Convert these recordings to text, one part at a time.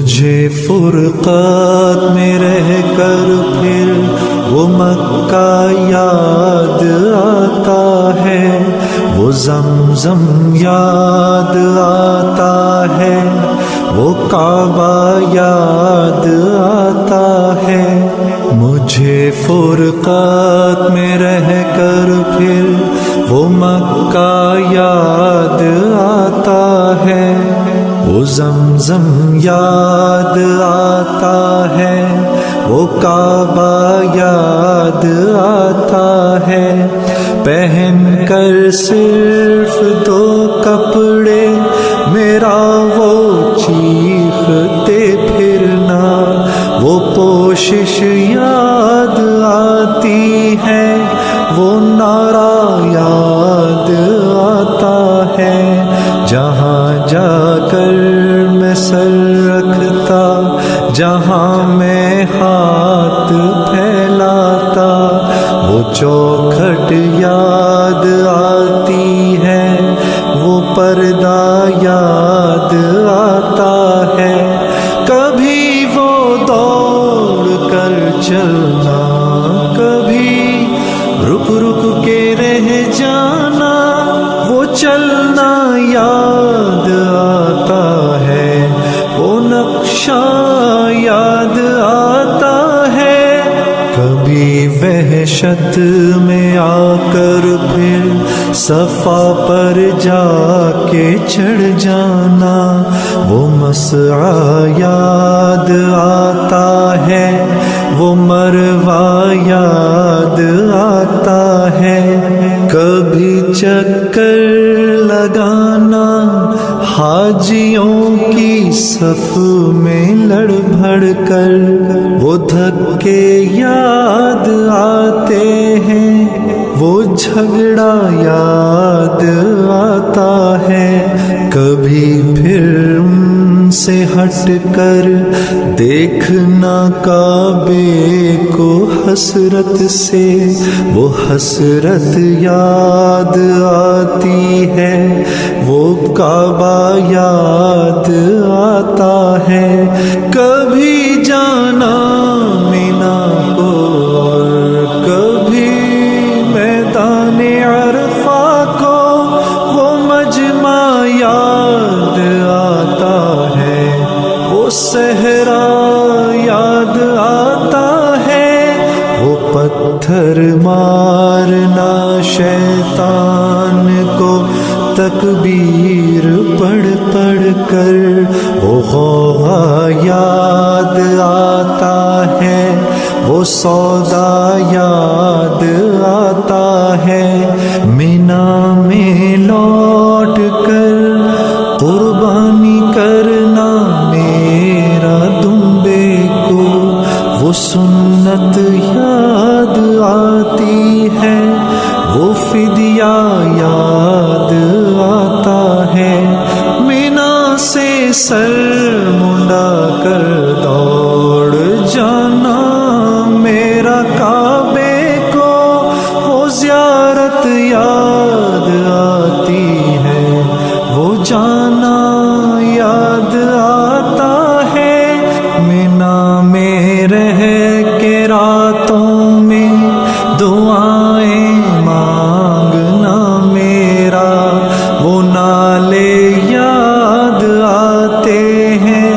مجھے فرقات میں رہ کر پھر وہ مکہ یاد آتا ہے، وہ زمزم یاد آتا ہے، وہ کعبہ یاد آتا ہے۔ مجھے فرقات میں رہ کر پھر وہ مکہ یاد آتا ہے، وہ زمزم یاد آتا ہے، وہ کعبہ یاد آتا ہے۔ پہن کر صرف دو کپڑے میرا وہ چیختے پھرنا، وہ پوشش یاد آتی ہے، وہ نعرہ یاد آتا ہے۔ جہاں جا کر میں سر رکھتا، جہاں میں ہاتھ پھیلاتا، وہ چوکھٹ یاد آتی ہے، وہ پردہ یاد آتا ہے۔ کبھی وہ دوڑ کر چلنا، کبھی رک رک کے رہ جانا، وہ چلنا یاد آتا ہے، وہ نقشہ یاد آتا ہے۔ کبھی وحشت میں آ کر پھر صفا پر جا کے چڑھ جانا، وہ مسعی یاد آتا ہے، وہ مروہ یاد آتا ہے۔ کبھی چکر لگانا حاجیوں کی صف میں لڑ بھڑ کر، وہ دھکے یاد آتے ہیں، وہ جھگڑا یاد آتا ہے۔ کبھی پھر ان سے ہٹ کر دیکھنا کعبے کو حسرت سے، وہ حسرت یاد آتی ہے، وہ کعبہ یاد آتا ہے۔ کبھی جانا مینا کو اور کبھی میدان عرفہ کو، وہ مجمع یاد آتا ہے، وہ صحرا یاد آتا ہے، وہ پتھر مارنا شیطان کو تکبیر پڑھ پڑھ کر، وہ غوغا یاد آتا ہے، وہ سودا یاد آتا ہے۔ مینا میں لوٹ کر قربانی کرنا میرا دمبے کو، وہ سنت یاد آتی ہے، وہ فدیہ یاد آتا ہے۔ مینا سے سر منڈا کر دوڑ جانا میرا کعبے کو، وہ زیارت یاد آتی ہے، وہ جانا یاد آتا ہے۔ مینا میں رہ کے راتوں میں دعائیں مانگنا میرا، وہ نالے یاد آتے ہیں،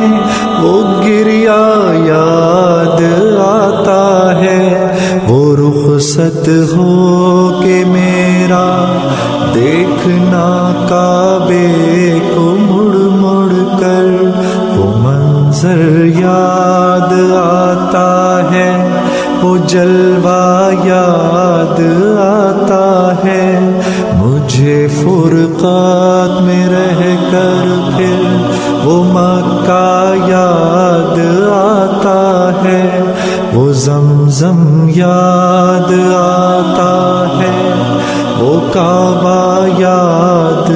وہ گریا یاد آتا ہے۔ وہ رخصت ہو کے میرا دیکھنا کعبے کو مڑ مڑ کر، وہ منظر یاد آتا ہے، وہ جلوہ یاد آتا ہے۔ مجھے فرقات میں رہ کر پھر وہ مکہ یاد آتا ہے، وہ زمزم یاد آتا ہے، وہ کعبہ یاد